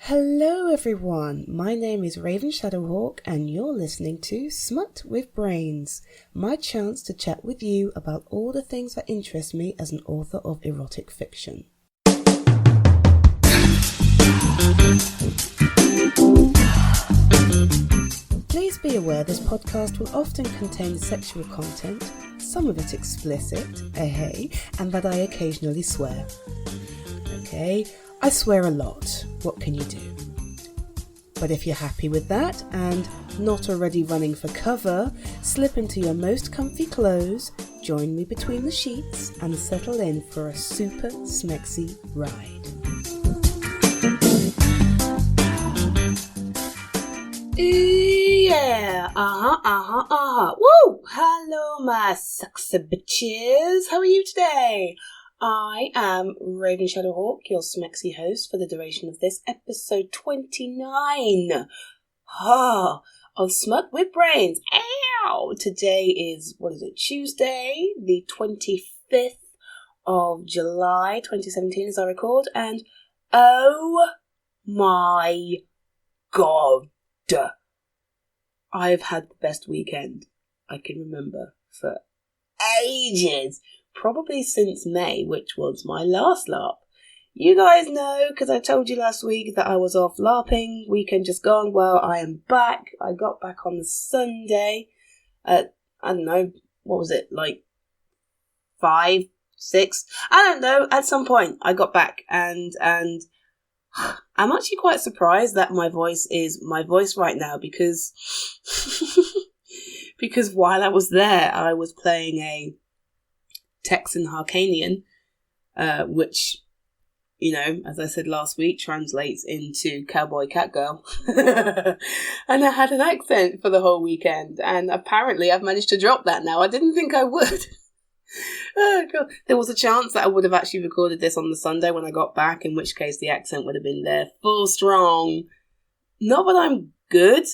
Hello everyone, my name is Raven Shadowhawk and you're listening to Smut with Brains, my chance to chat with you about all the things that interest me as an author of erotic fiction. Please be aware this podcast will often contain sexual content, some of it explicit, and that I occasionally swear. Okay, I swear a lot, what can you do? But if you're happy with that and not already running for cover, slip into your most comfy clothes, join me between the sheets and settle in for a super smexy ride. Yeah, woo! Hello my sexy bitches, how are you today? I am Raven Shadowhawk, your smexy host for the duration of this episode 29 of Smut with Brains. Ow! Today is, Tuesday, the 25th of July 2017 as I record, and oh my god, I've had the best weekend I can remember for ages. Probably since May, which was my last LARP. You guys know, because I told you last week that I was off LARPing, weekend just gone. Well, I am back. I got back on the Sunday at, I don't know, what was it, like 5, 6? I don't know, at some point I got back and I'm actually quite surprised that my voice is my voice right now because because while I was there, I was playing a Texan Harcanian, which, you know, as I said last week, translates into cowboy cat girl. And I had an accent for the whole weekend, and apparently I've managed to drop that now. I didn't think I would. Oh god, there was a chance that I would have actually recorded this on the Sunday when I got back, in which case the accent would have been there full strong. Not that I'm good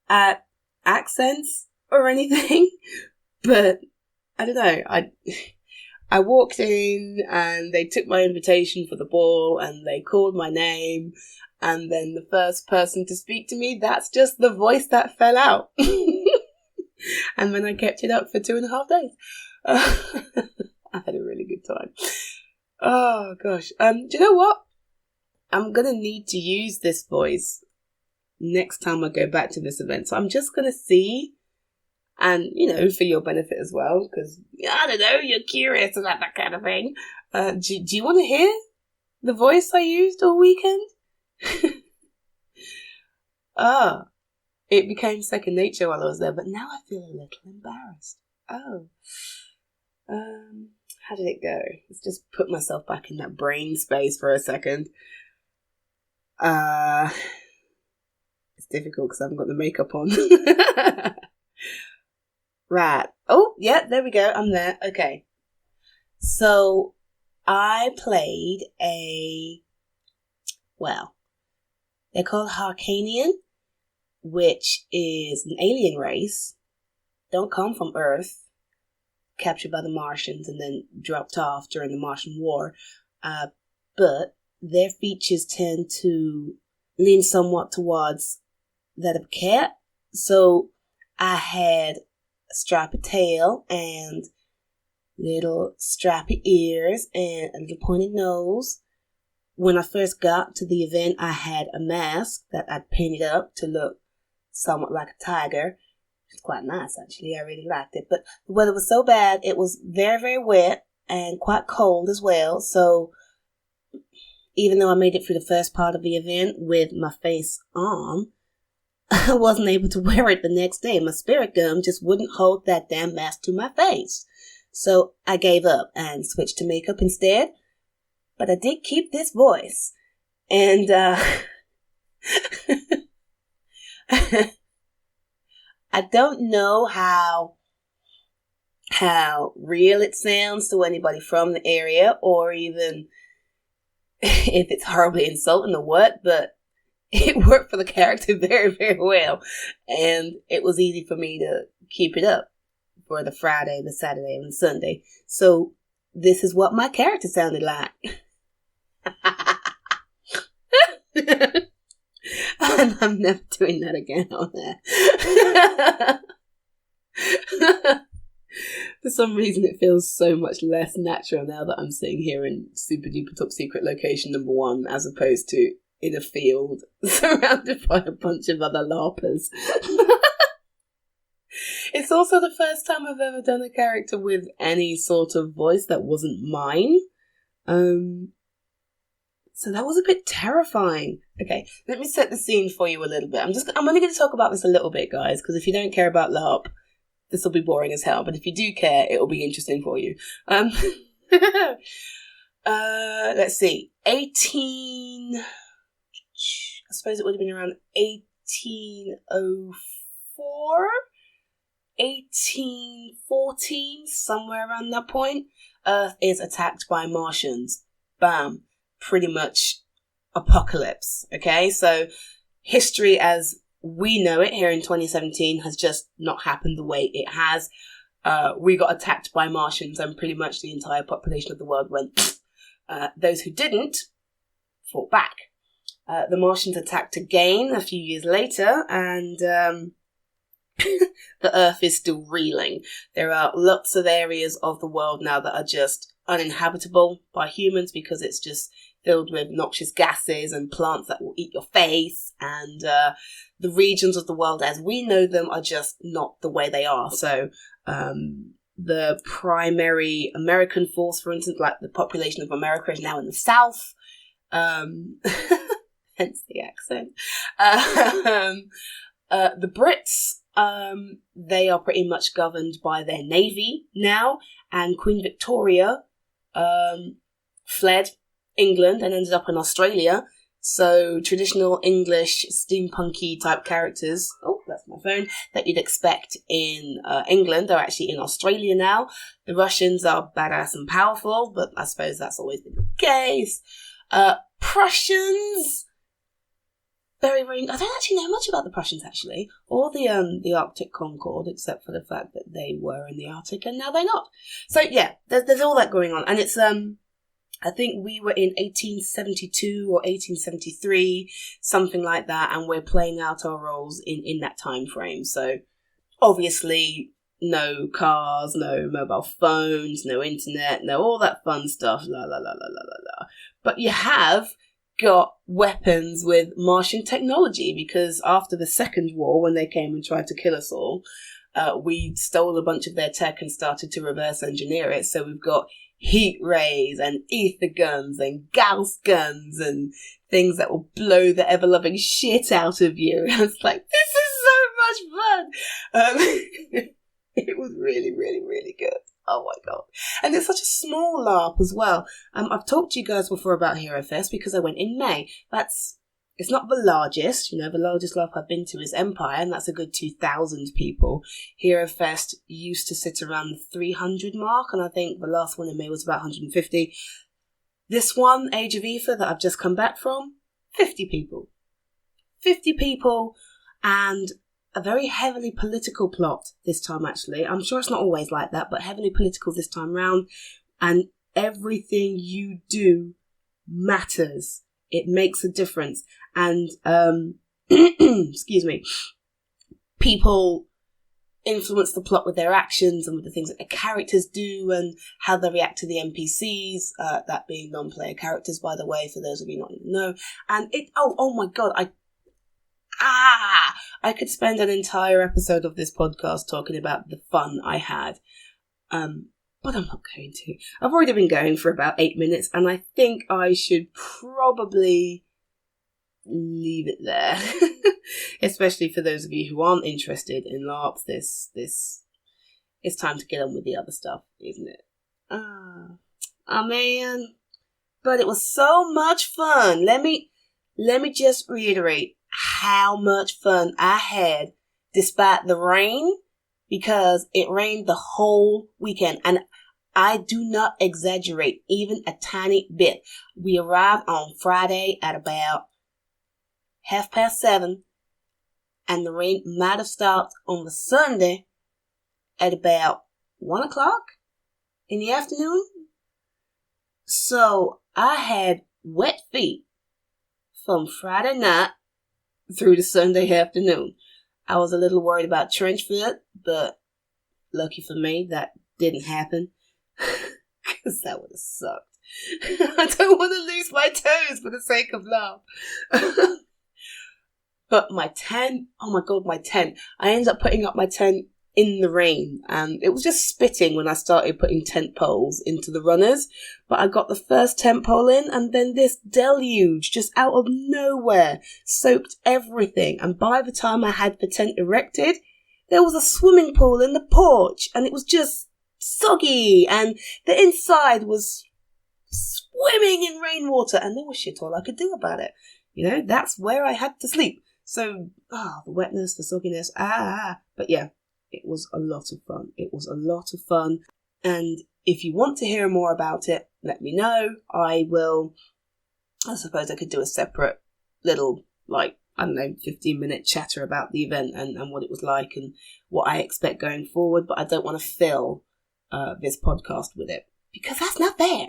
at accents or anything, but I don't know, I walked in and they took my invitation for the ball and they called my name, and then the first person to speak to me, that's just the voice that fell out. And then I kept it up for 2.5 days. I had a really good time. Oh gosh. Do you know what? I'm going to need to use this voice next time I go back to this event. So I'm just going to see. And, you know, for your benefit as well, because, I don't know, you're curious about that kind of thing. Do you want to hear the voice I used all weekend? It became second nature while I was there, but now I feel a little embarrassed. How did it go? Let's just put myself back in that brain space for a second. It's difficult because I haven't got the makeup on. Right. Oh, yeah, there we go. I'm there. Okay. So, I played they're called Harcanian, which is an alien race. Don't come from Earth, captured by the Martians and then dropped off during the Martian War. But their features tend to lean somewhat towards that of a cat. So, I had a strappy tail and little strappy ears and a little pointed nose. When I first got to the event, I had a mask that I'd painted up to look somewhat like a tiger. It's quite nice, actually. I really liked it. But the weather was so bad, it was very, very wet and quite cold as well. So even though I made it through the first part of the event with my face on, I wasn't able to wear it the next day. My spirit gum just wouldn't hold that damn mask to my face. So I gave up and switched to makeup instead. But I did keep this voice. And I don't know how real it sounds to anybody from the area, or even if it's horribly insulting or what, but it worked for the character very, very well. And it was easy for me to keep it up for the Friday, the Saturday, and the Sunday. So this is what my character sounded like. And I'm never doing that again on there. For some reason, it feels so much less natural now that I'm sitting here in super duper top secret location number 1, as opposed to in a field surrounded by a bunch of other LARPers. It's also the first time I've ever done a character with any sort of voice that wasn't mine. So that was a bit terrifying. Okay, let me set the scene for you a little bit. I'm only going to talk about this a little bit, guys, because if you don't care about LARP, this will be boring as hell. But if you do care, it will be interesting for you. Let's see. I suppose it would have been around 1804? 1814, somewhere around that point. Earth is attacked by Martians. Bam. Pretty much apocalypse. Okay, so history as we know it here in 2017 has just not happened the way it has. We got attacked by Martians and pretty much the entire population of the world went. Those who didn't fought back. The Martians attacked again a few years later, and the Earth is still reeling. There are lots of areas of the world now that are just uninhabitable by humans because it's just filled with noxious gases and plants that will eat your face, and the regions of the world as we know them are just not the way they are. So the primary American force, for instance, like the population of America is now in the south, hence the accent. The Brits, they are pretty much governed by their navy now, and Queen Victoria fled England and ended up in Australia. So traditional English steampunky type characters, oh, that's my phone, that you'd expect in England are actually in Australia now. The Russians are badass and powerful, but I suppose that's always been the case. Prussians, very, very... I don't actually know much about the Prussians, actually, or the Arctic Concord, except for the fact that they were in the Arctic and now they're not. So, yeah, there's all that going on. And it's, I think we were in 1872 or 1873, something like that, and we're playing out our roles in that time frame. So, obviously, no cars, no mobile phones, no internet, no all that fun stuff, la la la la la la la. But you have got weapons with Martian technology, because after the Second War, when they came and tried to kill us all, we stole a bunch of their tech and started to reverse engineer it. So we've got heat rays and ether guns and Gauss guns and things that will blow the ever-loving shit out of you. It's like, this is so much fun. It was really, really, really good. Oh my god. And it's such a small LARP as well. I've talked to you guys before about Hero Fest because I went in May. It's not the largest. The largest LARP I've been to is Empire, and that's a good 2,000 people. Hero Fest used to sit around the 300 mark, and I think the last one in May was about 150. This one, Age of ETHER, that I've just come back from, 50 people. 50 people, and a very heavily political plot this time, actually. I'm sure it's not always like that, but heavily political this time round. And everything you do matters. It makes a difference. And, excuse me, people influence the plot with their actions and with the things that the characters do and how they react to the NPCs, that being non-player characters, by the way, for those of you not even know. And oh my god, I could spend an entire episode of this podcast talking about the fun I had. But I'm not going to. I've already been going for about 8 minutes, and I think I should probably leave it there. Especially for those of you who aren't interested in LARPs, this it's time to get on with the other stuff, isn't it? Oh man. But it was so much fun. Let me just reiterate how much fun I had despite the rain, because it rained the whole weekend, and I do not exaggerate even a tiny bit. We arrived on Friday at about 7:30, and the rain might have stopped on the Sunday at about 1 o'clock in the afternoon. So I had wet feet from Friday night through the Sunday afternoon. I was a little worried about trench foot, but lucky for me, that didn't happen. Because that would have sucked. I don't want to lose my toes for the sake of love. But my tent, oh my god, my tent. I ended up putting up my tent in the rain, and it was just spitting when I started putting tent poles into the runners. But I got the first tent pole in, and then this deluge just out of nowhere soaked everything. And by the time I had the tent erected, there was a swimming pool in the porch, and it was just soggy, and the inside was swimming in rainwater, and there was shit all I could do about it. You know, that's where I had to sleep. So, the wetness, the sogginess, but yeah, it was a lot of fun. It was a lot of fun. And if you want to hear more about it, let me know. I suppose I could do a separate little, 15-minute chatter about the event and what it was like and what I expect going forward, but I don't want to fill this podcast with it, because that's not fair.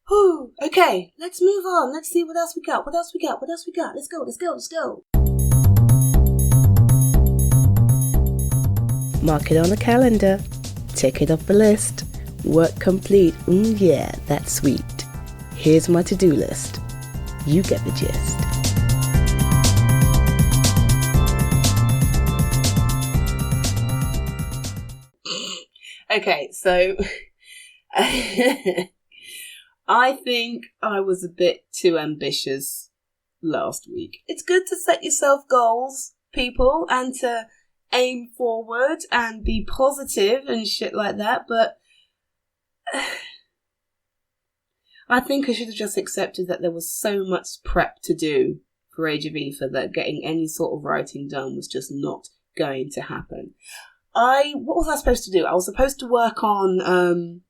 Whew, okay, let's move on. Let's see what else we got. Let's go. Mark it on the calendar. Tick it off the list. Work complete. Yeah, that's sweet. Here's my to-do list. You get the gist. Okay, so I think I was a bit too ambitious last week. It's good to set yourself goals, people, and to aim forward and be positive and shit like that, but I think I should have just accepted that there was so much prep to do for Age of EEEEEEFE that getting any sort of writing done was just not going to happen. What was I supposed to do? I was supposed to work on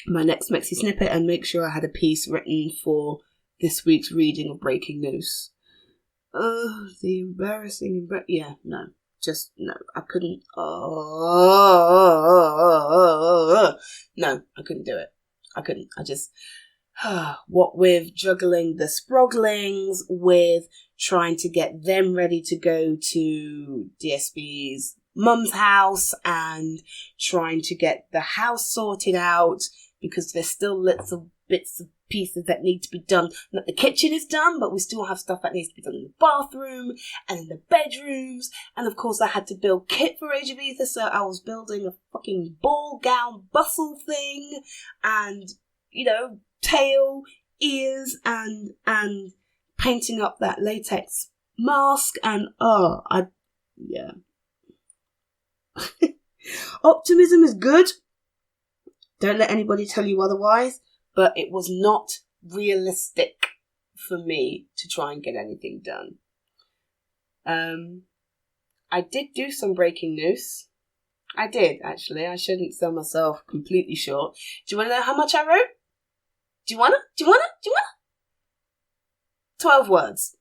my next Mexi snippet and make sure I had a piece written for this week's reading of Breaking News. The embarrassing... no. I couldn't... No, I couldn't do it. I just... what with juggling the Sproglings, with trying to get them ready to go to DSB's mum's house and trying to get the house sorted out because there's still little bits of pieces that need to be done. Not the kitchen is done, but we still have stuff that needs to be done in the bathroom and in the bedrooms. And of course I had to build kit for Age of EEEEEEFE, so I was building a fucking ball gown bustle thing and, tail, ears and painting up that latex mask and yeah. Optimism is good. Don't let anybody tell you otherwise, but it was not realistic for me to try and get anything done. I did do some breaking news. I did, actually. I shouldn't sell myself completely short. Do you want to know how much I wrote? Do you wanna? 12 words.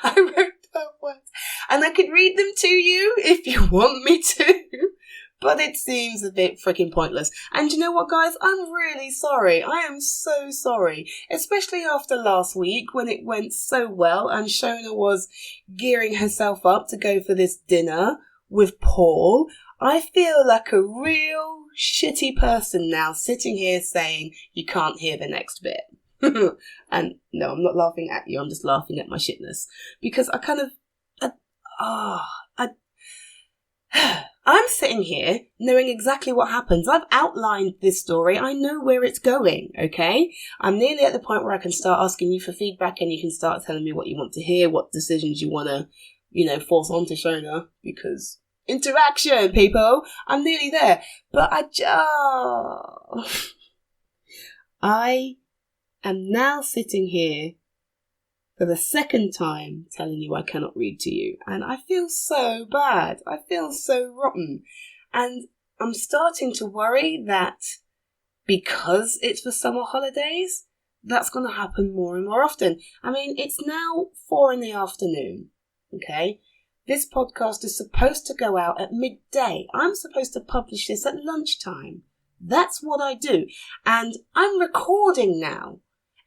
I wrote 12 words. And I could read them to you if you want me to. But it seems a bit freaking pointless. And you know what, guys? I'm really sorry. I am so sorry. Especially after last week when it went so well and Shona was gearing herself up to go for this dinner with Paul. I feel like a real shitty person now sitting here saying you can't hear the next bit. And no, I'm not laughing at you. I'm just laughing at my shitness. Because I'm sitting here knowing exactly what happens. I've outlined this story. I know where it's going, okay? I'm nearly at the point where I can start asking you for feedback and you can start telling me what you want to hear, what decisions you want to, force onto Shona, because interaction, people. I'm nearly there. But I am now sitting here for the second time telling you I cannot read to you. And I feel so bad. I feel so rotten. And I'm starting to worry that because it's the summer holidays, that's going to happen more and more often. I mean, it's now 4 p.m, okay? This podcast is supposed to go out at midday. I'm supposed to publish this at lunchtime. That's what I do. And I'm recording now.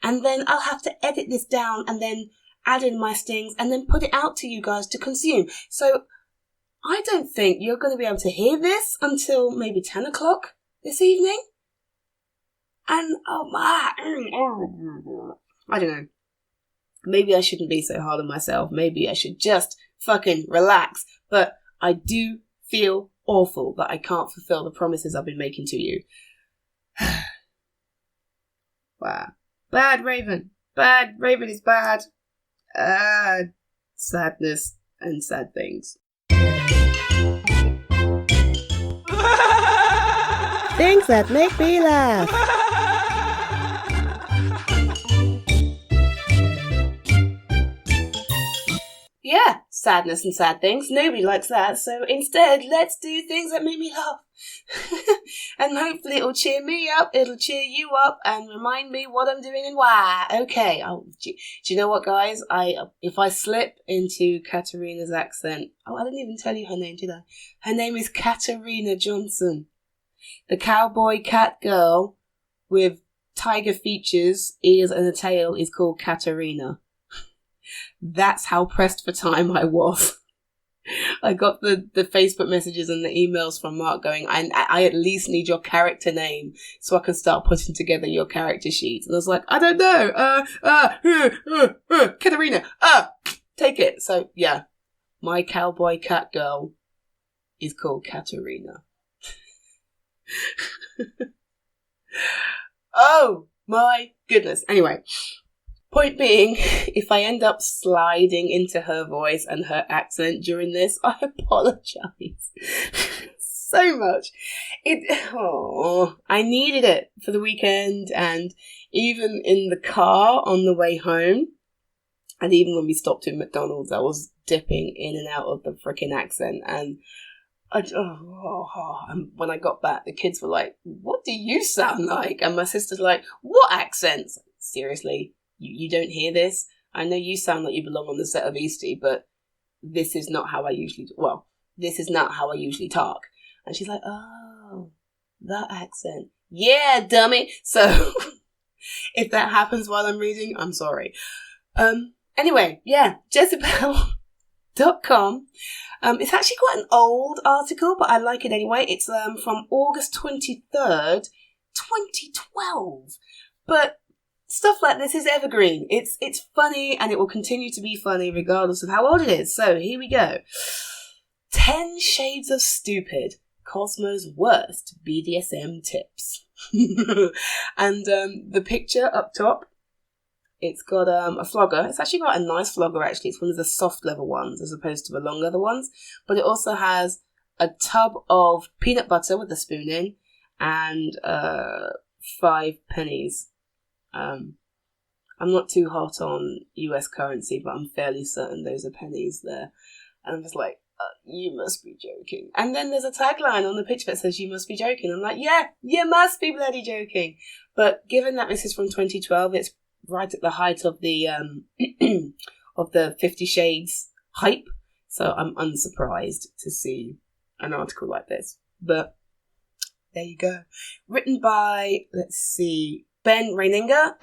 and then I'll have to edit this down and then add in my stings and then put it out to you guys to consume. So I don't think you're going to be able to hear this until maybe 10 o'clock this evening. And, I don't know. Maybe I shouldn't be so hard on myself. Maybe I should just fucking relax. But I do feel awful that I can't fulfill the promises I've been making to you. Wow. Bad Raven. Bad Raven is bad. Sadness and sad things. Things that make me laugh. Yeah, sadness and sad things. Nobody likes that. So instead, let's do things that make me laugh. And hopefully it'll cheer me up, it'll cheer you up, and remind me what I'm doing and why. Okay. Do you know what, guys? If I slip into Katarina's accent... Oh, I didn't even tell you her name, did I? Her name is Katarina Johnson. The cowboy cat girl with tiger features, ears and a tail is called Katarina. That's how pressed for time I was. I got the Facebook messages and the emails from Mark going, I at least need your character name so I can start putting together your character sheet. And I was like, I don't know. Katarina, take it. So yeah, my cowboy cat girl is called Katarina. Oh my goodness. Anyway, point being, if I end up sliding into her voice and her accent during this, I apologise so much. I needed it for the weekend, and even in the car on the way home, and even when we stopped in McDonald's, I was dipping in and out of the freaking accent, and and when I got back, the kids were like, what do you sound like? And my sister's like, what accents? Seriously? You don't hear this? I know you sound like you belong on the set of Eastie, but this is not how I usually talk. And she's like, oh, that accent. Yeah, dummy. So if that happens while I'm reading, I'm sorry. Anyway, yeah, Jezebel.com. It's actually quite an old article, but I like it anyway. It's from August 23rd, 2012. But stuff like this is evergreen. It's funny, and it will continue to be funny regardless of how old it is. So here we go. 10 Shades of Stupid, Cosmo's worst BDSM tips. And the picture up top, it's got a flogger. It's actually got a nice flogger, actually. It's one of the soft leather ones as opposed to the long leather ones. But it also has a tub of peanut butter with a spoon in and 5 pennies. I'm not too hot on US currency, but I'm fairly certain those are pennies there. And I'm just like, you must be joking. And then there's a tagline on the picture that says, you must be joking. I'm like, yeah, you must be bloody joking. But given that this is from 2012, it's right at the height of the of the 50 Shades hype. So I'm unsurprised to see an article like this. But there you go. Written by, let's see, Ben Reininger,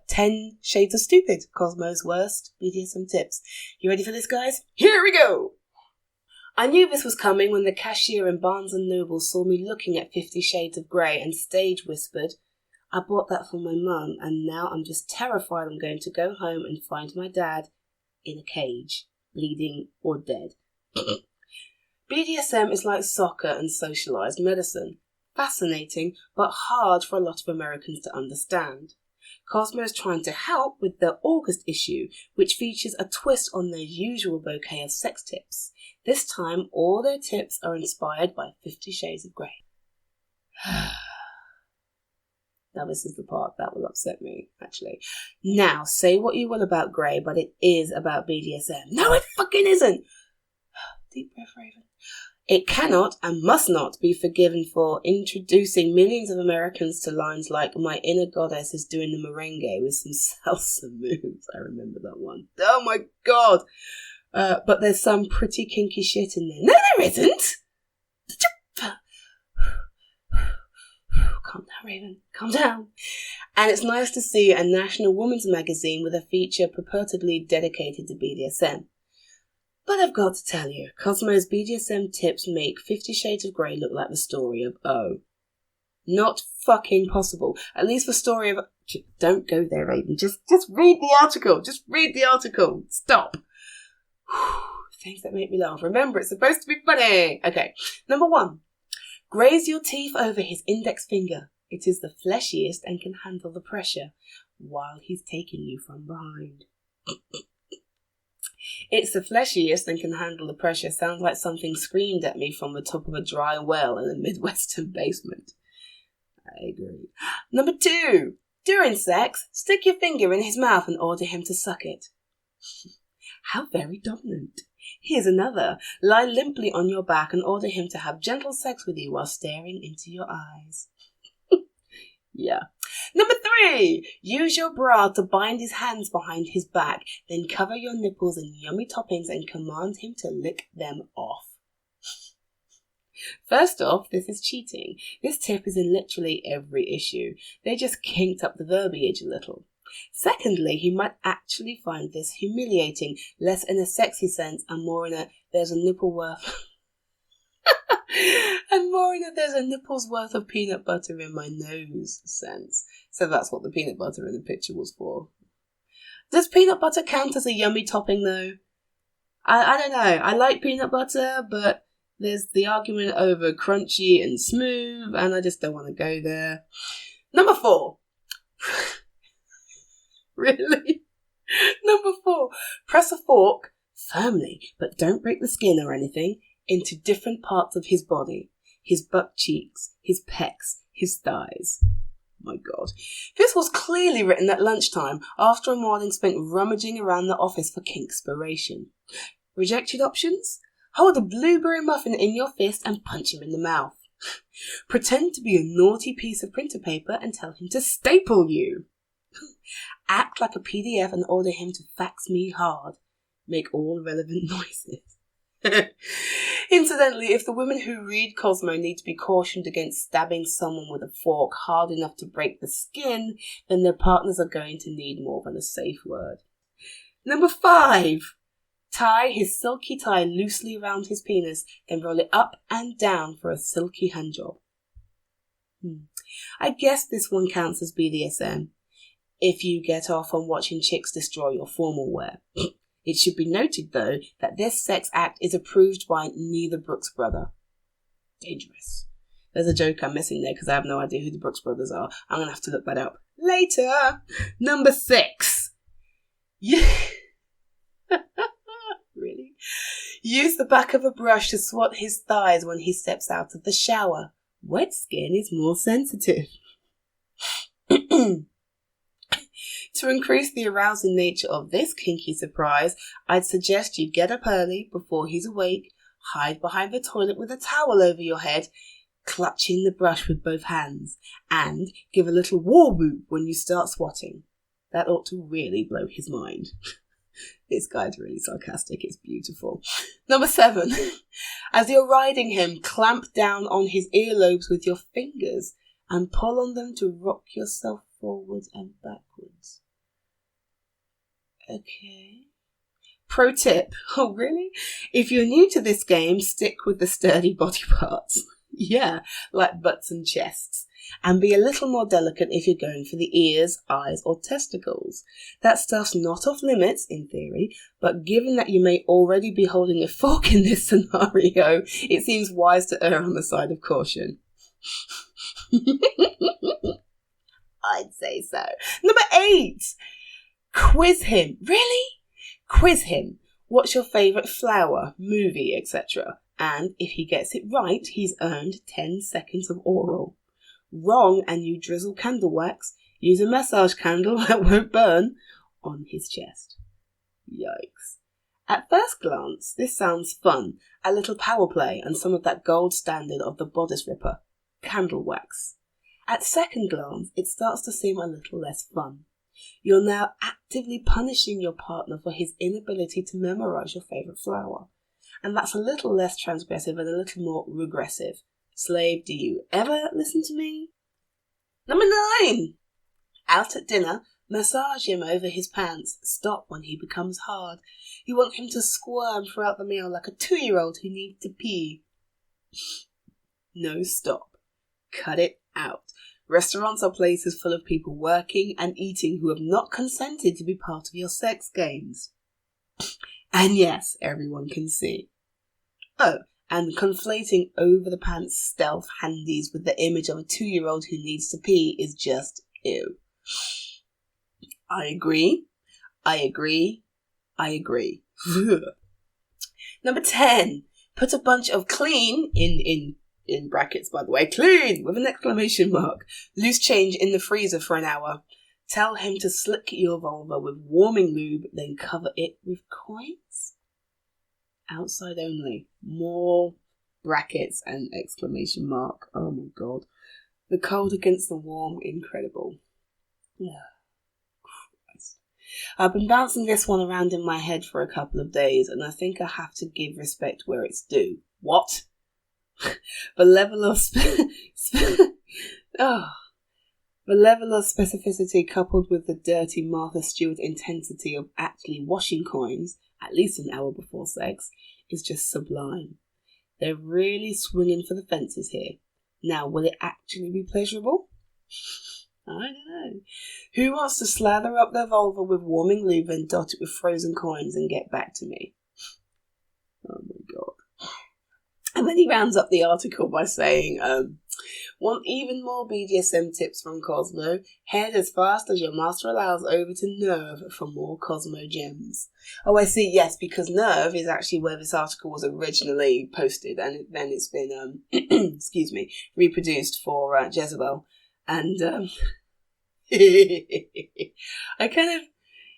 10 Shades of Stupid, Cosmo's worst BDSM tips. You ready for this, guys? Here we go! I knew this was coming when the cashier in Barnes & Noble saw me looking at 50 Shades of Grey and stage whispered, I bought that for my mum, and now I'm just terrified I'm going to go home and find my dad in a cage, bleeding or dead. BDSM is like soccer and socialised medicine. Fascinating, but hard for a lot of Americans to understand. Cosmo is trying to help with the August issue, which features a twist on their usual bouquet of sex tips. This time, all their tips are inspired by 50 Shades of Grey. Now this is the part that will upset me, actually. Now, say what you will about Grey, but it is about BDSM. No, it fucking isn't! Deep breath, Raven. It cannot and must not be forgiven for introducing millions of Americans to lines like, my inner goddess is doing the merengue with some salsa moves. I remember that one. Oh my god! But there's some pretty kinky shit in there. No, there isn't! Calm down, Raven. Calm down. And it's nice to see a national women's magazine with a feature purportedly dedicated to BDSM. But I've got to tell you, Cosmo's BDSM tips make 50 Shades of Grey look like the story of O. Not fucking possible. At least the story of... Don't go there, Raven. Just read the article. Just read the article. Stop. Things that make me laugh. Remember, it's supposed to be funny. Okay. Number 1. Graze your teeth over his index finger. It is the fleshiest and can handle the pressure while he's taking you from behind. It's the fleshiest and can handle the pressure. Sounds like something screamed at me from the top of a dry well in a Midwestern basement. I agree. Number 2. During sex, stick your finger in his mouth and order him to suck it. How very dominant. Here's another. Lie limply on your back and order him to have gentle sex with you while staring into your eyes. Yeah. Number 3. Use your bra to bind his hands behind his back, then cover your nipples in yummy toppings and command him to lick them off. First off, this is cheating. This tip is in literally every issue. They just kinked up the verbiage a little. Secondly, he might actually find this humiliating, less in a sexy sense and more in a there's a nipple worth and more in a there's a nipple's worth of peanut butter in my nose sense. So that's what the peanut butter in the picture was for. Does peanut butter count as a yummy topping though? I don't know. I like peanut butter, but there's the argument over crunchy and smooth, and I just don't want to go there. Number 4. Really? Number 4. Press a fork firmly, but don't break the skin or anything, into different parts of his body. His butt cheeks, his pecs, his thighs. My God. This was clearly written at lunchtime after a morning spent rummaging around the office for kinkspiration. Rejected options? Hold a blueberry muffin in your fist and punch him in the mouth. Pretend to be a naughty piece of printer paper and tell him to staple you. Act like a PDF and order him to fax me hard. Make all relevant noises. Incidentally, if the women who read Cosmo need to be cautioned against stabbing someone with a fork hard enough to break the skin, then their partners are going to need more than a safe word. Number 5. Tie his silky tie loosely around his penis, then roll it up and down for a silky handjob. I guess this one counts as BDSM, if you get off on watching chicks destroy your formal wear. It should be noted, though, that this sex act is approved by neither Brooks brother. Dangerous. There's a joke I'm missing there because I have no idea who the Brooks brothers are. I'm going to have to look that up later. Number 6. Really? Use the back of a brush to swat his thighs when he steps out of the shower. Wet skin is more sensitive. To increase the arousing nature of this kinky surprise, I'd suggest you get up early before he's awake, hide behind the toilet with a towel over your head, clutching the brush with both hands, and give a little war whoop when you start swatting. That ought to really blow his mind. This guy's really sarcastic, it's beautiful. Number 7. As you're riding him, clamp down on his earlobes with your fingers and pull on them to rock yourself forwards and backwards. Okay. Pro tip. Oh, really? If you're new to this game, stick with the sturdy body parts. Yeah, like butts and chests. And be a little more delicate if you're going for the ears, eyes, or testicles. That stuff's not off limits, in theory, but given that you may already be holding a fork in this scenario, it seems wise to err on the side of caution. I'd say so. Number 8. Quiz him. Really? Quiz him. What's your favourite flower, movie, etc.? And if he gets it right, he's earned 10 seconds of oral. Wrong, and you drizzle candle wax, use a massage candle that won't burn, on his chest. Yikes. At first glance, this sounds fun. A little power play and some of that gold standard of the bodice ripper. Candle wax. At second glance, it starts to seem a little less fun. You're now actively punishing your partner for his inability to memorize your favourite flower. And that's a little less transgressive and a little more regressive. Slave, do you ever listen to me? Number 9. Out at dinner, massage him over his pants. Stop when he becomes hard. You want him to squirm throughout the meal like a 2-year-old who needs to pee. No, stop. Cut it out. Restaurants are places full of people working and eating who have not consented to be part of your sex games. And yes, everyone can see. Oh, and conflating over-the-pants stealth handies with the image of a 2-year-old who needs to pee is just ew. I agree. Number 10. Put a bunch of clean, in brackets by the way, clean, with an exclamation mark, loose change in the freezer for an hour. Tell him to slick your vulva with warming lube, then cover it with coins. Outside only. More brackets and exclamation mark. Oh my god. The cold against the warm, incredible. Christ. I've been bouncing this one around in my head for a couple of days, and I think I have to give respect where it's due. What? The level of the level of specificity coupled with the dirty Martha Stewart intensity of actually washing coins, at least an hour before sex, is just sublime. They're really swinging for the fences here. Now, will it actually be pleasurable? I don't know. Who wants to slather up their vulva with warming lube and dot it with frozen coins and get back to me? Oh my god. And then he rounds up the article by saying, want even more BDSM tips from Cosmo? Head as fast as your master allows over to Nerve for more Cosmo gems. Oh, I see. Yes, because Nerve is actually where this article was originally posted, and then it's been, excuse me, reproduced for Jezebel. And I kind of,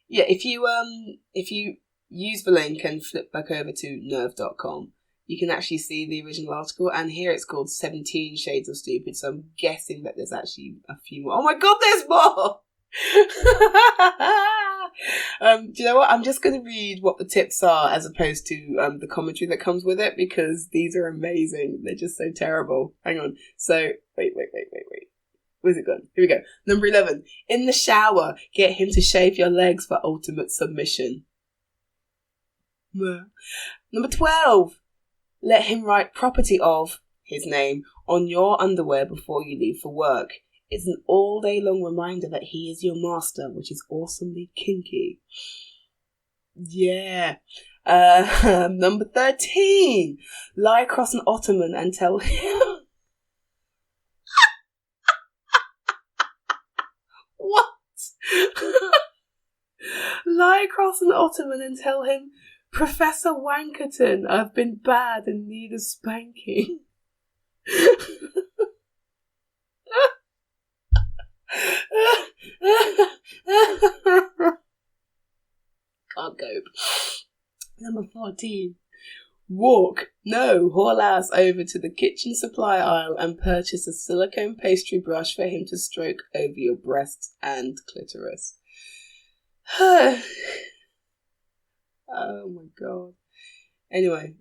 yeah, if you use the link and flip back over to nerve.com, you can actually see the original article, and here it's called 17 Shades of Stupid, so I'm guessing that there's actually a few more. Oh my god, there's more! Do you know what? I'm just going to read what the tips are as opposed to the commentary that comes with it, because these are amazing. They're just so terrible. Hang on. So, wait. Where's it gone? Here we go. Number 11. In the shower, get him to shave your legs for ultimate submission. Number 12. Let him write property of his name on your underwear before you leave for work. It's an all-day long reminder that he is your master, which is awesomely kinky. Yeah. Number 13. Lie across an ottoman and tell him... What? Lie across an ottoman and tell him, Professor Wankerton, I've been bad and need a spanking. Can't cope. Number 14. Haul ass over to the kitchen supply aisle and purchase a silicone pastry brush for him to stroke over your breasts and clitoris. Oh my god. Anyway,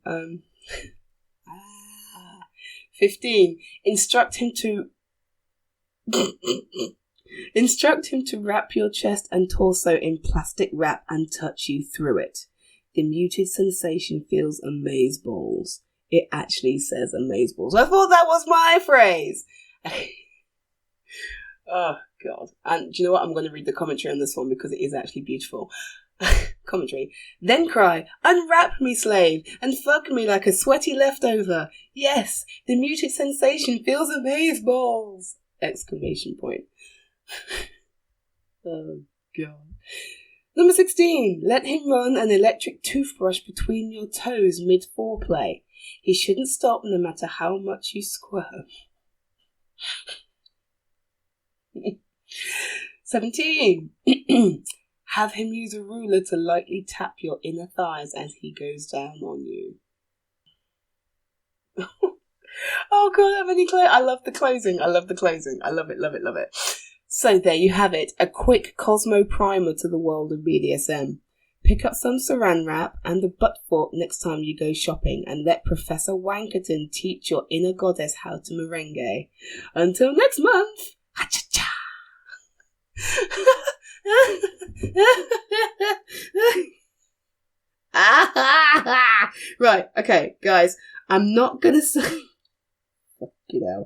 15. Instruct him to wrap your chest and torso in plastic wrap and touch you through it. The muted sensation feels amazeballs. It actually says amazeballs. I thought that was my phrase. Oh god. And do you know what? I'm going to read the commentary on this one because it is actually beautiful. Commentary. Then cry, unwrap me, slave, and fuck me like a sweaty leftover. Yes, the muted sensation feels amazeballs! Exclamation point. Oh, God. Number 16. Let him run an electric toothbrush between your toes mid-foreplay. He shouldn't stop no matter how much you squirm. 17. Have him use a ruler to lightly tap your inner thighs as he goes down on you. Oh god, how many I love the closing. I love it. So there you have it, a quick Cosmo primer to the world of BDSM. Pick up some saran wrap and a butt fork next time you go shopping and let Professor Wankerton teach your inner goddess how to merengue. Until next month! Ha-cha-cha. Right, okay, guys, I'm not gonna say, you know,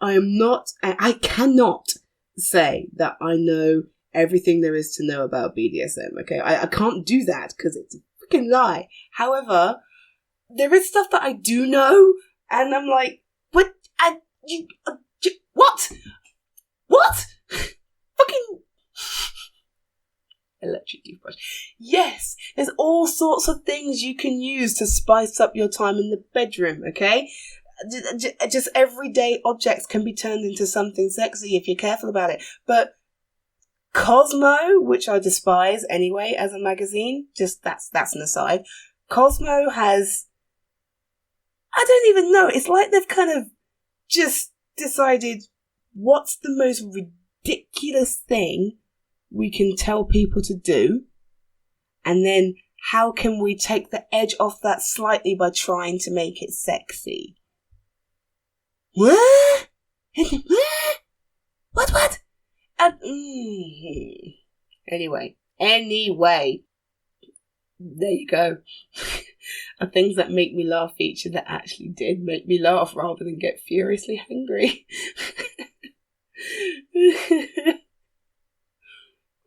I cannot say that I know everything there is to know about BDSM, okay? I can't do that because it's a freaking lie. However, there is stuff that I do know, and I'm like, what? What? What? Fucking electric toothbrush. Yes, there's all sorts of things you can use to spice up your time in the bedroom, okay? Just everyday objects can be turned into something sexy if you're careful about it. But Cosmo, which I despise anyway as a magazine, just that's an aside. Cosmo has, I don't even know, it's like they've kind of just decided what's the most ridiculous thing we can tell people to do, and then how can we take the edge off that slightly by trying to make it sexy? What? What? Anyway, there you go. A things that make me laugh feature that actually did make me laugh rather than get furiously angry.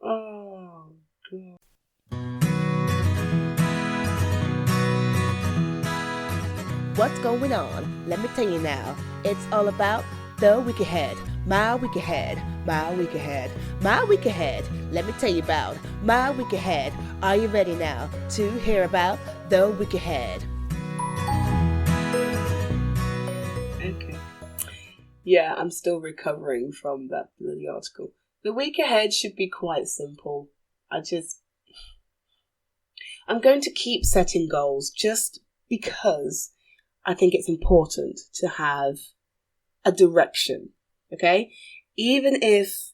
Oh, God. What's going on? Let me tell you now. It's all about the week ahead. My week ahead. My week ahead. My week ahead. Let me tell you about my week ahead. Are you ready now to hear about the week ahead? Okay. Yeah, I'm still recovering from that bloody article. The week ahead should be quite simple. I'm going to keep setting goals just because I think it's important to have a direction, okay? Even if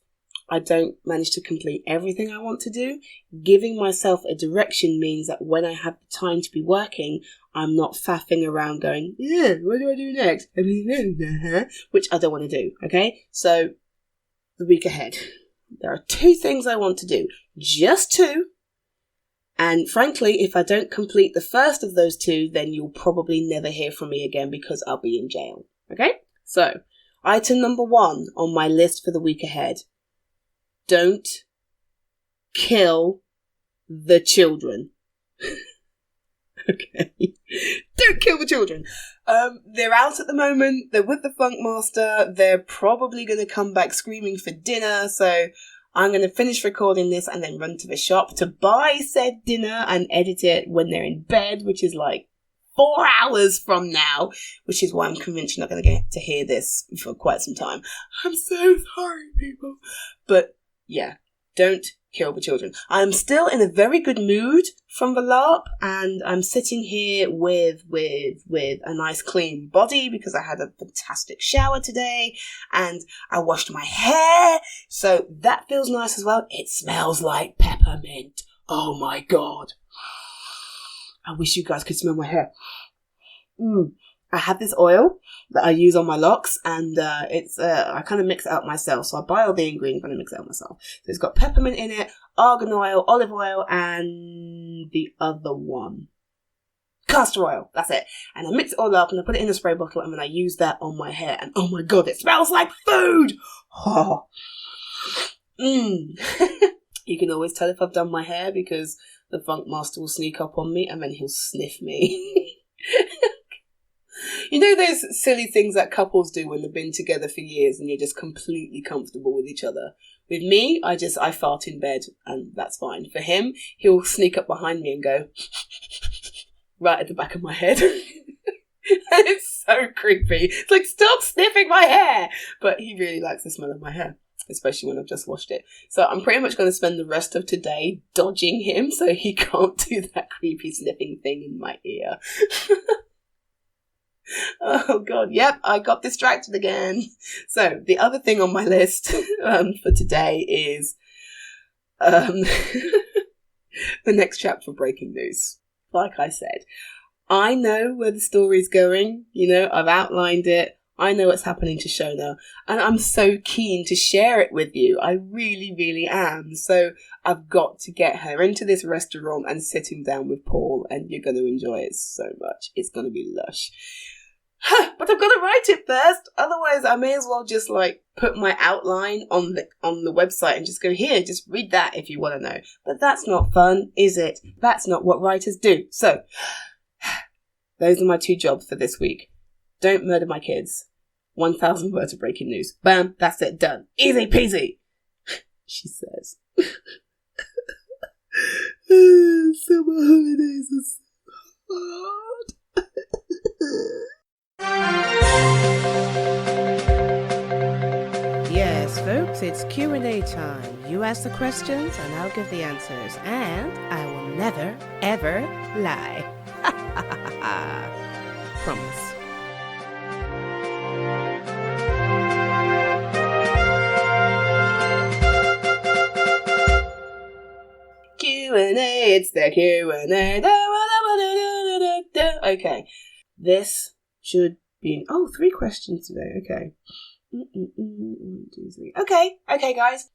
I don't manage to complete everything I want to do, giving myself a direction means that when I have the time to be working, I'm not faffing around going, yeah, what do I do next? Which I don't want to do, okay? So, the week ahead. There are 2 things I want to do. Just 2. And frankly, if I don't complete the first of those 2, then you'll probably never hear from me again because I'll be in jail. Okay? So, item number 1 on my list for the week ahead. Don't kill the children. Okay. Don't kill the children. They're out at the moment. They're with the Funk Master. They're probably going to come back screaming for dinner. So I'm going to finish recording this and then run to the shop to buy said dinner and edit it when they're in bed, which is like 4 hours from now, which is why I'm convinced you're not going to get to hear this for quite some time. I'm so sorry, people. But yeah, don't kill the children. I'm still in a very good mood from the LARP, and I'm sitting here with a nice clean body because I had a fantastic shower today and I washed my hair, so that feels nice as well. It smells like peppermint. Oh my God. I wish you guys could smell my hair. I have this oil that I use on my locks, and I kind of mix it out myself. So I buy all the ingredients and I mix it out myself. So it's got peppermint in it, argan oil, olive oil, and the other one, castor oil. That's it. And I mix it all up and I put it in a spray bottle, and then I use that on my hair. And oh my God, it smells like food. Oh. You can always tell if I've done my hair because the Funk Master will sneak up on me and then he'll sniff me. You know those silly things that couples do when they've been together for years and you're just completely comfortable with each other? With me, I fart in bed and that's fine. For him, he'll sneak up behind me and go right at the back of my head. It's so creepy. It's like, stop sniffing my hair! But he really likes the smell of my hair, especially when I've just washed it. So I'm pretty much going to spend the rest of today dodging him so he can't do that creepy sniffing thing in my ear. Oh God, yep, I got distracted again. So the other thing on my list for today is the next chapter of Breaking News. Like I said, I know where the story's going. You know, I've outlined it. I know what's happening to Shona, and I'm so keen to share it with you. I really, really am. So I've got to get her into this restaurant and sitting down with Paul, and you're going to enjoy it so much. It's going to be lush. But I've got to write it first. Otherwise, I may as well just like put my outline on the website and just go, here, just read that if you want to know. But that's not fun, is it? That's not what writers do. So those are my 2 jobs for this week. Don't murder my kids. 1,000 words of breaking news. Bam, that's it, done. Easy peasy, she says. Summer holidays are so hard. Yes, folks, it's Q&A time. You ask the questions and I'll give the answers. And I will never, ever lie. Promise. Q&A, it's the Q&A. Okay, this should be... 3 questions today, okay. 1, 2, 3. Okay, guys.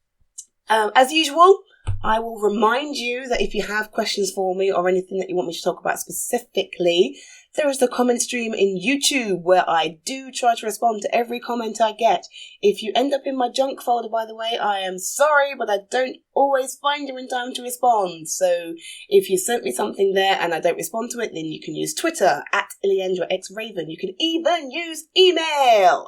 As usual, I will remind you that if you have questions for me or anything that you want me to talk about specifically, there is the comment stream in YouTube where I do try to respond to every comment I get. If you end up in my junk folder, by the way, I am sorry, but I don't always find you in time to respond. So if you sent me something there and I don't respond to it, then you can use Twitter at IleandraXRaven. You can even use email.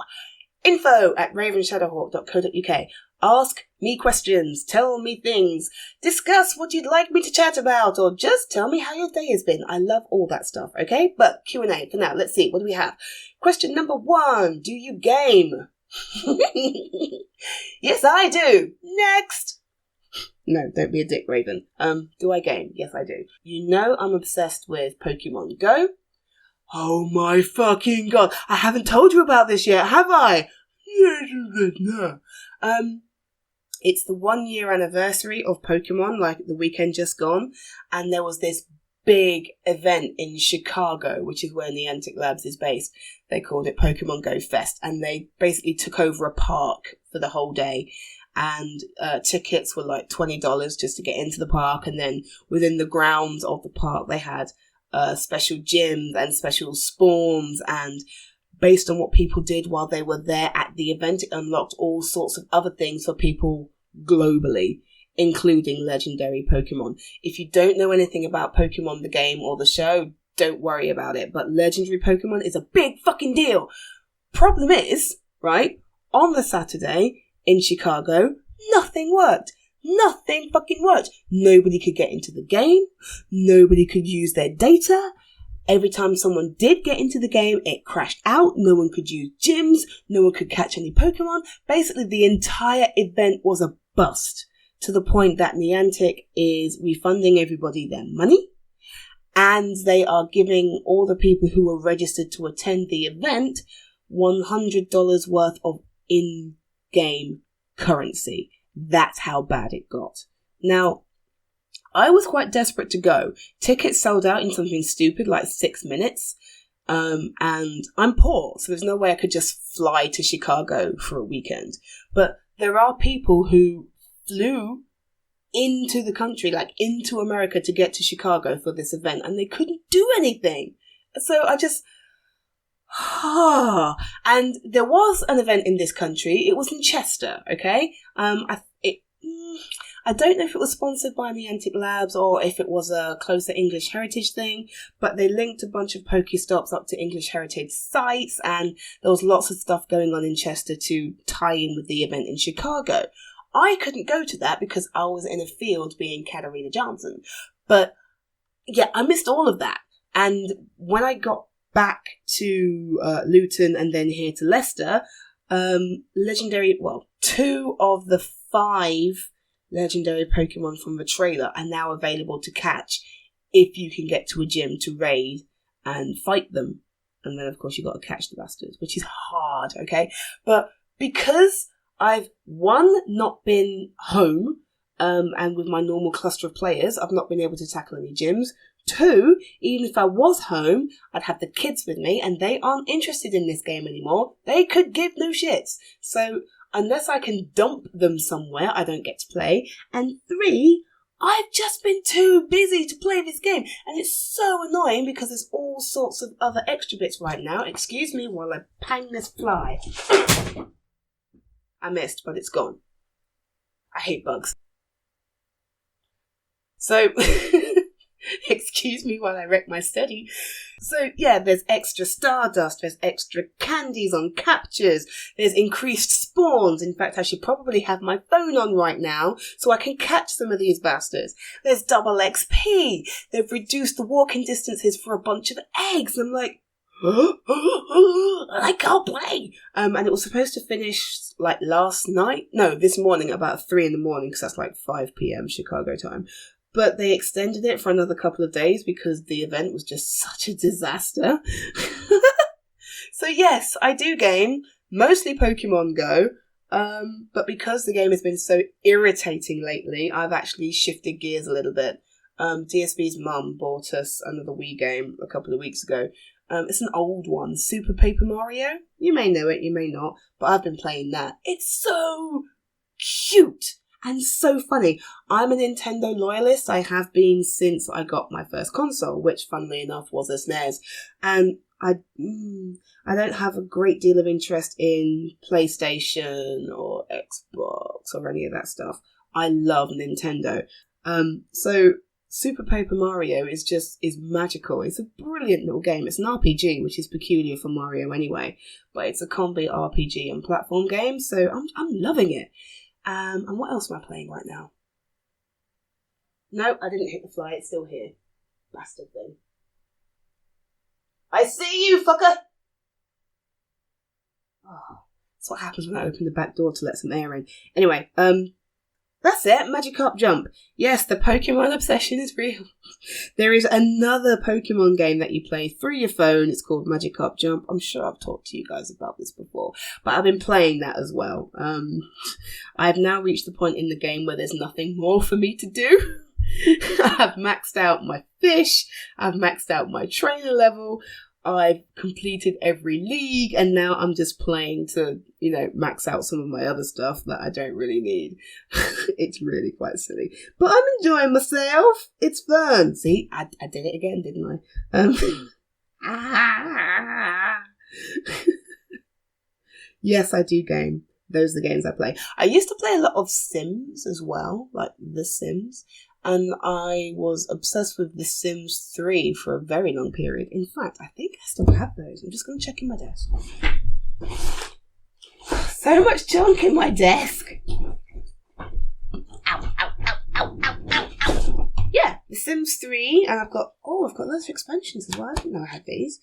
info@ravenshadowhawk.co.uk. Ask me questions, tell me things, discuss what you'd like me to chat about, or just tell me how your day has been. I love all that stuff, okay? But Q&A for now. Let's see, what do we have? Question number 1, do you game? Yes, I do. Next. No, don't be a dick, Raven. Do I game? Yes, I do. You know I'm obsessed with Pokemon Go. Oh my fucking god. I haven't told you about this yet, have I? No. It's the 1-year anniversary of Pokemon, like the weekend just gone, and there was this big event in Chicago, which is where Niantic Labs is based. They called it Pokemon Go Fest, and they basically took over a park for the whole day, and tickets were like $20 just to get into the park, and then within the grounds of the park they had special gyms and special spawns, and based on what people did while they were there at the event, it unlocked all sorts of other things for people globally, including legendary Pokemon. If you don't know anything about Pokemon, the game or the show, don't worry about it. But legendary Pokemon is a big fucking deal. Problem is, right, on the Saturday in Chicago, nothing worked. Nothing fucking worked. Nobody could get into the game. Nobody could use their data. Every time someone did get into the game, it crashed out. No one could use gyms. No one could catch any Pokemon. Basically, the entire event was a bust, to the point that Niantic is refunding everybody their money, and they are giving all the people who were registered to attend the event $100 worth of in-game currency. That's how bad it got. Now, I was quite desperate to go. Tickets sold out in something stupid like 6 minutes. And I'm poor, so there's no way I could just fly to Chicago for a weekend. But there are people who flew into the country, like into America, to get to Chicago for this event, and they couldn't do anything. So I just... And there was an event in this country. It was in Chester, okay? I don't know if it was sponsored by Niantic Labs or if it was a closer English heritage thing, but they linked a bunch of Pokestops up to English heritage sites, and there was lots of stuff going on in Chester to tie in with the event in Chicago. I couldn't go to that because I was in a field being Katarina Johnson. But yeah, I missed all of that. And when I got back to Luton and then here to Leicester, 2 of the 5 legendary Pokemon from the trailer are now available to catch if you can get to a gym to raid and fight them. And then, of course, you've got to catch the bastards, which is hard, okay? But because I've, 1, not been home And with my normal cluster of players, I've not been able to tackle any gyms. 2, even if I was home, I'd have the kids with me and they aren't interested in this game anymore. They could give no shits. So unless I can dump them somewhere, I don't get to play. And 3, I've just been too busy to play this game. And it's so annoying because there's all sorts of other extra bits right now. Excuse me while I pang this fly. I missed, but it's gone. I hate bugs. So... Excuse me while I wreck my study. So yeah, there's extra stardust, there's extra candies on captures, there's increased spawns. In fact, I should probably have my phone on right now so I can catch some of these bastards. There's double XP. They've reduced the walking distances for a bunch of eggs. I'm like, I can't play. And it was supposed to finish like last night. No, this morning about 3 a.m, because that's like 5 p.m. Chicago time. But they extended it for another couple of days because the event was just such a disaster. So yes, I do game, mostly Pokemon Go. But because the game has been so irritating lately, I've actually shifted gears a little bit. DSB's mum bought us another Wii game a couple of weeks ago. It's an old one, Super Paper Mario. You may know it, you may not, but I've been playing that. It's so cute and so funny. I'm a Nintendo loyalist. I have been since I got my first console, which funnily enough was a SNES. And I don't have a great deal of interest in PlayStation or Xbox or any of that stuff. I love Nintendo. So Super Paper Mario is magical. It's a brilliant little game. It's an RPG, which is peculiar for Mario anyway, but it's a combi RPG and platform game, so I'm loving it. And what else am I playing right now? No, I didn't hit the fly. It's still here. Bastard thing. I see you, fucker! Oh, that's what happens when I open the back door to let some air in. Anyway, that's it. Magikarp Jump. Yes, the Pokemon obsession is real. There is another Pokemon game that you play through your phone. It's called Magikarp Jump. I'm sure I've talked to you guys about this before, but I've been playing that as well. I've now reached the point in the game where there's nothing more for me to do. I've maxed out my fish. I've maxed out my trainer level. I've completed every league, and now I'm just playing to, max out some of my other stuff that I don't really need. It's really quite silly. But I'm enjoying myself. It's fun. See, I did it again, didn't I? Yes, I do game. Those are the games I play. I used to play a lot of Sims as well, like The Sims. And I was obsessed with The Sims 3 for a very long period. In fact, I think I still have those. I'm just going to check in my desk. So much junk in my desk. Ow, ow, ow, ow, ow, ow, ow. Yeah, The Sims 3. And I've got loads of expansions as well. I didn't know I had these.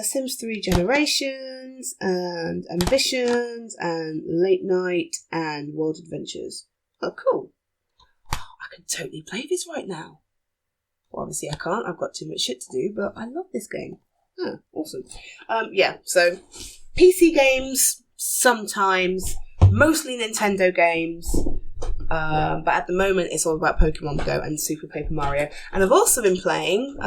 Sims 3 Generations and Ambitions and Late Night and World Adventures. Oh, cool. I could totally play this right now. Well, obviously I can't. I've got too much shit to do, but I love this game. Oh, awesome. So PC games sometimes, mostly Nintendo games. But at the moment it's all about Pokemon Go and Super Paper Mario. And I've also been playing,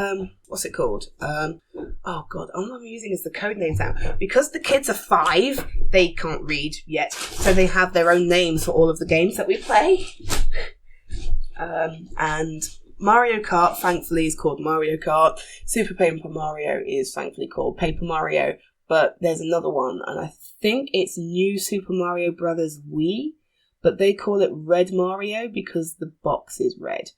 what's it called? Oh god, all I'm using is the code names now. Because the kids are 5, they can't read yet. So they have their own names for all of the games that we play. And Mario Kart, thankfully, is called Mario Kart. Super Paper Mario is thankfully called Paper Mario. But there's another one, and I think it's New Super Mario Brothers Wii, but they call it Red Mario because the box is red.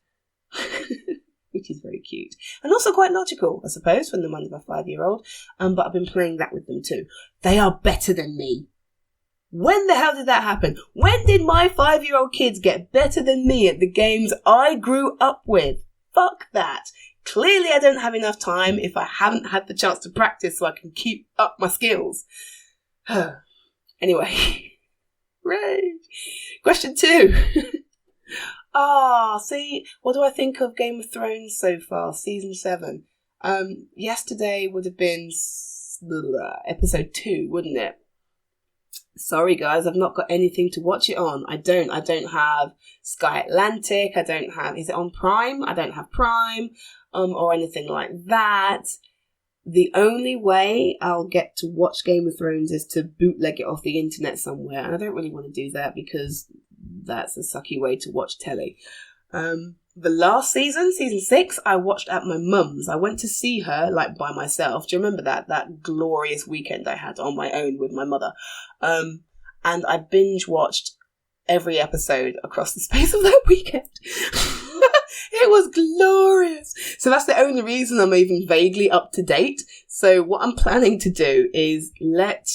Which is very cute. And also quite logical, I suppose, from the mind of a 5-year-old. But I've been playing that with them too. They are better than me. When the hell did that happen? When did my 5-year-old kids get better than me at the games I grew up with? Fuck that. Clearly I don't have enough time if I haven't had the chance to practice so I can keep up my skills. Anyway. Rage. Question 2. See, what do I think of Game of Thrones so far? Season 7. Yesterday would have been episode 2, wouldn't it? Sorry guys, I've not got anything to watch it on. I don't have Sky Atlantic. I don't have, is it on Prime? I don't have Prime, or anything like that. The only way I'll get to watch Game of Thrones is to bootleg it off the internet somewhere. And I don't really want to do that because that's a sucky way to watch telly. The last season 6, I watched at my mum's. I went to see her, like, by myself. Do you remember that glorious weekend I had on my own with my mother? And I binge watched every episode across the space of that weekend. It was glorious. So that's the only reason I'm even vaguely up to date. So what I'm planning to do is let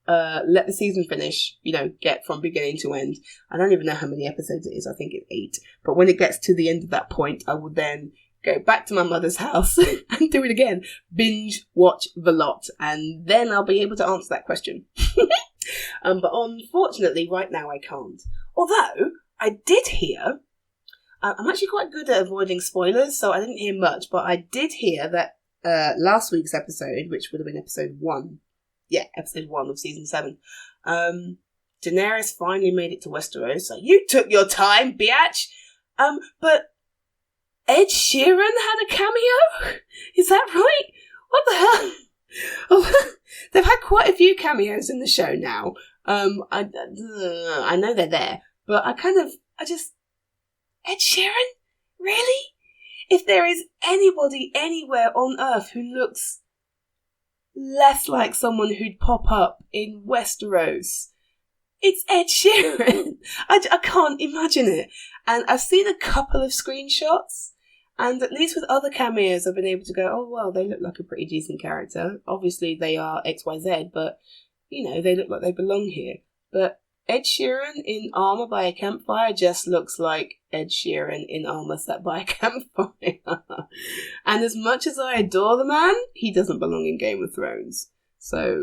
the season finish, get from beginning to end. I don't even know how many episodes it is. I think it's 8. But when it gets to the end of that point, I will then go back to my mother's house and do it again. Binge watch the lot. And then I'll be able to answer that question. But unfortunately, right now I can't. Although, I did hear... I'm actually quite good at avoiding spoilers, so I didn't hear much. But I did hear that last week's episode, which would have been episode 1... Yeah, episode 1 of season 7. Daenerys finally made it to Westeros. So you took your time, biatch. But Ed Sheeran had a cameo? Is that right? What the hell? Oh, they've had quite a few cameos in the show now. I know they're there, but I just... Ed Sheeran? Really? If there is anybody anywhere on Earth who looks less like someone who'd pop up in Westeros, it's Ed Sheeran. I can't imagine it. And I've seen a couple of screenshots, and at least with other cameos I've been able to go, oh well, they look like a pretty decent character. Obviously they are XYZ, but they look like they belong here. But Ed Sheeran in armour by a campfire just looks like Ed Sheeran in armour sat by a campfire. And as much as I adore the man, he doesn't belong in Game of Thrones. So,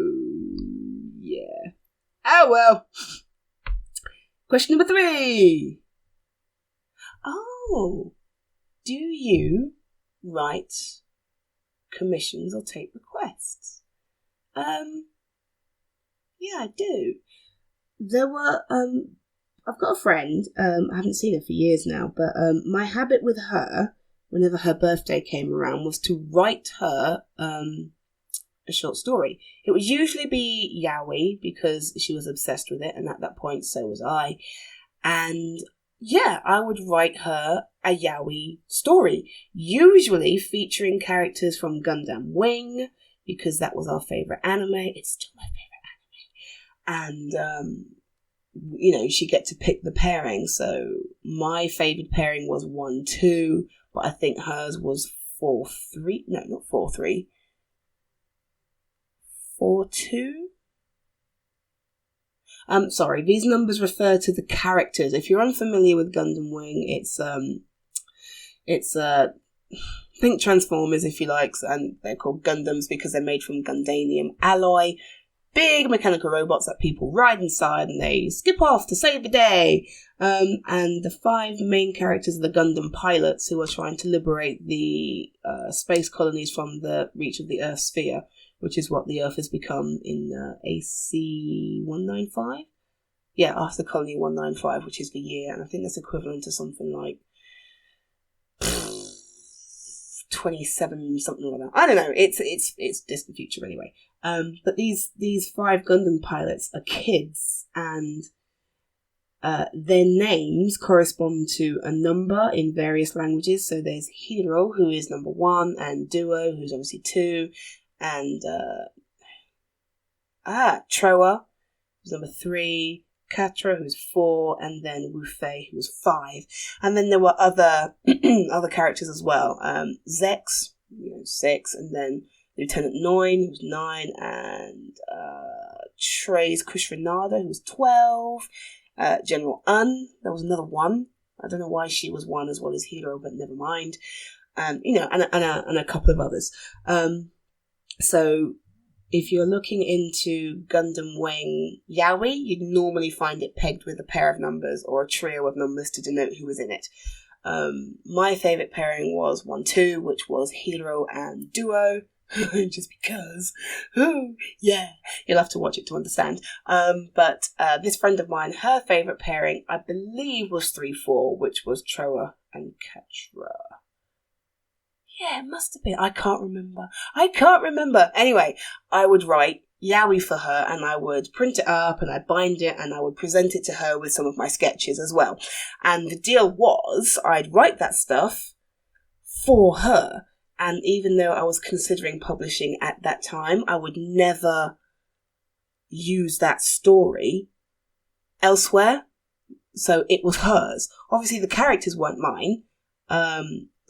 yeah. Oh well. Question number 3. Oh, do you write commissions or take requests? Yeah, I do. There were, I've got a friend, I haven't seen her for years now, but my habit with her, whenever her birthday came around, was to write her a short story. It would usually be yaoi, because she was obsessed with it, and at that point, so was I. And yeah, I would write her a yaoi story, usually featuring characters from Gundam Wing, because that was our favourite anime. It's still my favourite. And, she'd get to pick the pairing. So my favourite pairing was 1-2, but I think hers was 4-3. No, not 4-3. 4-2? Sorry, these numbers refer to the characters. If you're unfamiliar with Gundam Wing, it's think Transformers, if you like, and they're called Gundams because they're made from Gundanium alloy. Big mechanical robots that people ride inside and they skip off to save the day. And the 5 main characters are the Gundam pilots who are trying to liberate the space colonies from the reach of the Earth sphere, which is what the Earth has become in AC 195. Yeah, after Colony 195, which is the year, and I think that's equivalent to something like 27 something like that. I don't know. It's distant future anyway. But these 5 Gundam pilots are kids, and their names correspond to a number in various languages. So there's Hiro, who is number 1, and Duo, who's obviously 2, and Troa, who's number 3, Katra, who's 4, and then Wufei, who was 5. And then there were other other characters as well. Zex, 6, and then Lieutenant Noin, who was 9, and Trey's Kushrinada, who was 12. General Un, there was another 1. I don't know why she was 1 as well as Hero, but never mind. And a couple of others. So if you're looking into Gundam Wing yaoi, you'd normally find it pegged with a pair of numbers or a trio of numbers to denote who was in it. My favourite pairing was 1-2, which was Hero and Duo. just because. Ooh, yeah, you'll have to watch it to understand. But this friend of mine, her favourite pairing, I believe, was 3-4, which was Troa and Ketra. Yeah, it must have been. I can't remember. Anyway, I would write Yowie for her, and I would print it up, and I'd bind it, and I would present it to her with some of my sketches as well. And the deal was, I'd write that stuff for her. And even though I was considering publishing at that time, I would never use that story elsewhere. So it was hers. Obviously, the characters weren't mine,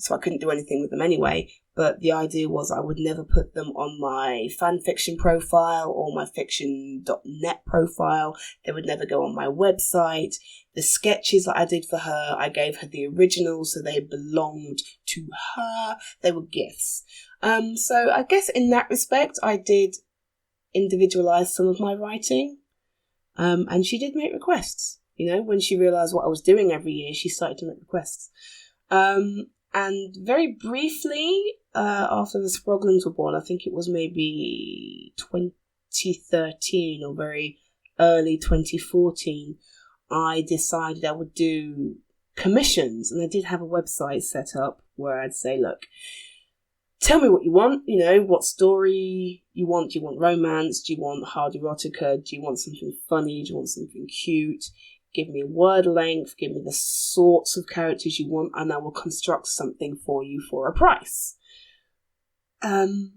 so I couldn't do anything with them anyway. But the idea was I would never put them on my fanfiction profile or my fiction.net profile. They would never go on my website. The sketches that I did for her, I gave her the originals, so they belonged to her. They were gifts. So I guess in that respect, I did individualize some of my writing. And she did make requests. You know, when she realized what I was doing every year, she started to make requests. And very briefly, after the Sproglins were born, I think it was maybe 2013 or very early 2014, I decided I would do commissions. And I did have a website set up where I'd say, look, tell me what you want, you know, what story you want. Do you want romance? Do you want hard erotica? Do you want something funny? Do you want something cute? Give me a word length, give me the sorts of characters you want, and I will construct something for you for a price. And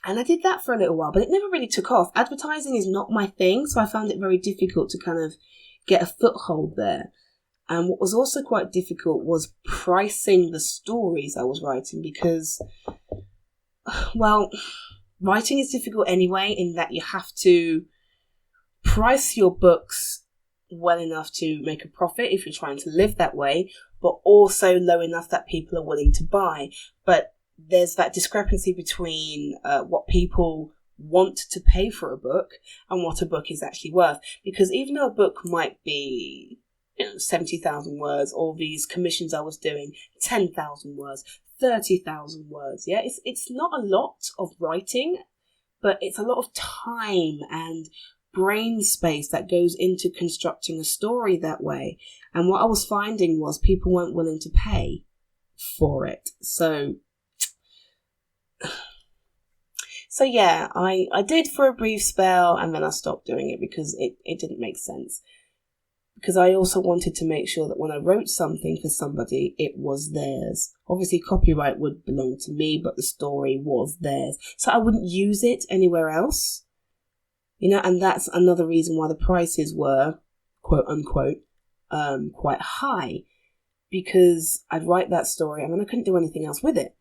I did that for a little while, but it never really took off. Advertising is not my thing, so I found it very difficult to kind of get a foothold there. And what was also quite difficult was pricing the stories I was writing because, well, writing is difficult anyway in that you have to price your books well enough to make a profit if you're trying to live that way, but also low enough that people are willing to buy. But there's that discrepancy between what people want to pay for a book and what a book is actually worth. Because even though a book might be 70,000 words, all these commissions I was doing, 10,000 words, 30,000 words, yeah, it's not a lot of writing, but it's a lot of time and brain space that goes into constructing a story that way. And what I was finding was people weren't willing to pay for it. So yeah, I did for a brief spell, and then I stopped doing it because it didn't make sense. Because I also wanted to make sure that when I wrote something for somebody, it was theirs. Obviously, copyright would belong to me, but the story was theirs. So I wouldn't use it anywhere else. You know, and that's another reason why the prices were, quote unquote, quite high. Because I'd write that story and then I couldn't do anything else with it.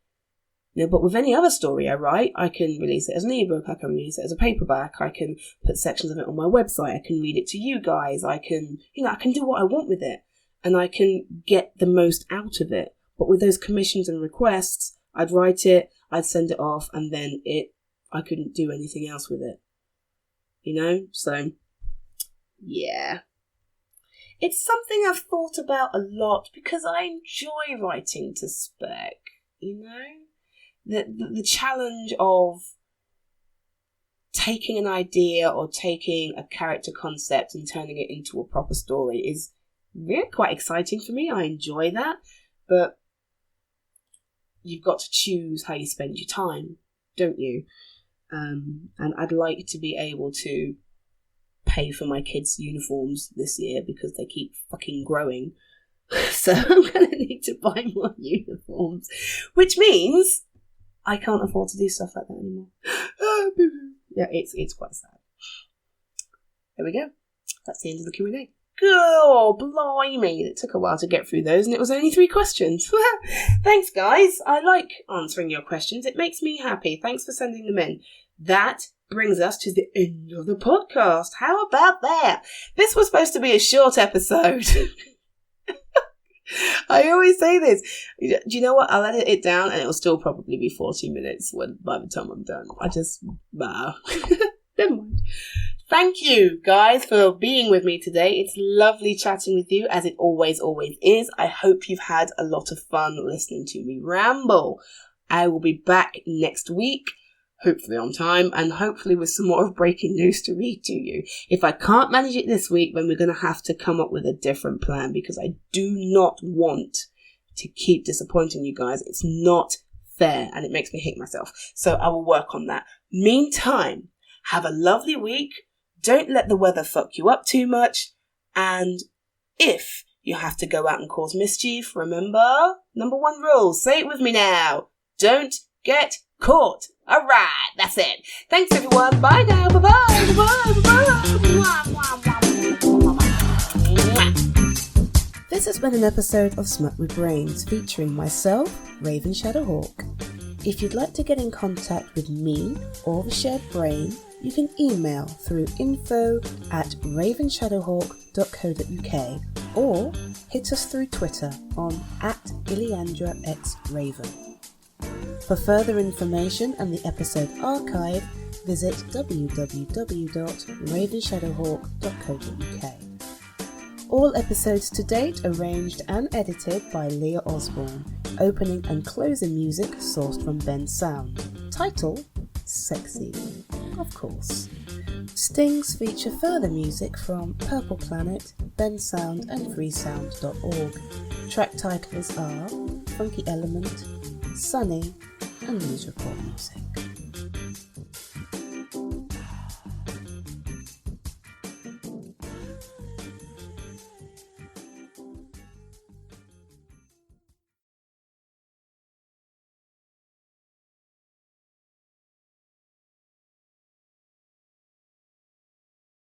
You know, but with any other story I write, I can release it as an ebook, I can release it as a paperback, I can put sections of it on my website, I can read it to you guys, I can do what I want with it. And I can get the most out of it. But with those commissions and requests, I'd write it, I'd send it off, and then I couldn't do anything else with it. You know, so yeah, it's something I've thought about a lot because I enjoy writing to spec. You know, the challenge of taking an idea or taking a character concept and turning it into a proper story is really quite exciting for me. I enjoy that, but you've got to choose how you spend your time, don't you? And I'd like to be able to pay for my kids' uniforms this year because they keep fucking growing. So I'm going to need to buy more uniforms, which means I can't afford to do stuff like that anymore. Yeah, it's quite sad. There we go. That's the end of the Q&A. Oh, blimey. It took a while to get through those, and it was only 3 questions. Thanks, guys. I like answering your questions. It makes me happy. Thanks for sending them in. That brings us to the end of the podcast. How about that? This was supposed to be a short episode. I always say this. Do you know what? I'll edit it down, and it'll still probably be 40 minutes by the time I'm done. Never mind. Thank you, guys, for being with me today. It's lovely chatting with you, as it always is. I hope you've had a lot of fun listening to me ramble. I will be back next week hopefully on time, and hopefully with some more of breaking news to read to you. If I can't manage it this week, then we're going to have to come up with a different plan, because I do not want to keep disappointing you guys. It's not fair, and it makes me hate myself. So I will work on that. Meantime, have a lovely week. Don't let the weather fuck you up too much. And if you have to go out and cause mischief, remember, number 1 rule, say it with me now. Don't get caught. All right, that's it. Thanks, everyone. Bye now. Bye-bye. Bye-bye. This has been an episode of Smut with Brains featuring myself, Raven Shadowhawk. If you'd like to get in contact with me or the shared brain, you can email through info@ravenshadowhawk.co.uk or hit us through Twitter on @IleandraXRaven. For further information and the episode archive, visit www.ravenshadowhawk.co.uk. All episodes to date arranged and edited by Leah Osborne. Opening and closing music sourced from Ben Sound. Title: Sexy. Of course. Stings feature further music from Purple Planet, Ben Sound and freesound.org. Track titles are Funky Element, Sunny, and NewsReportMusic.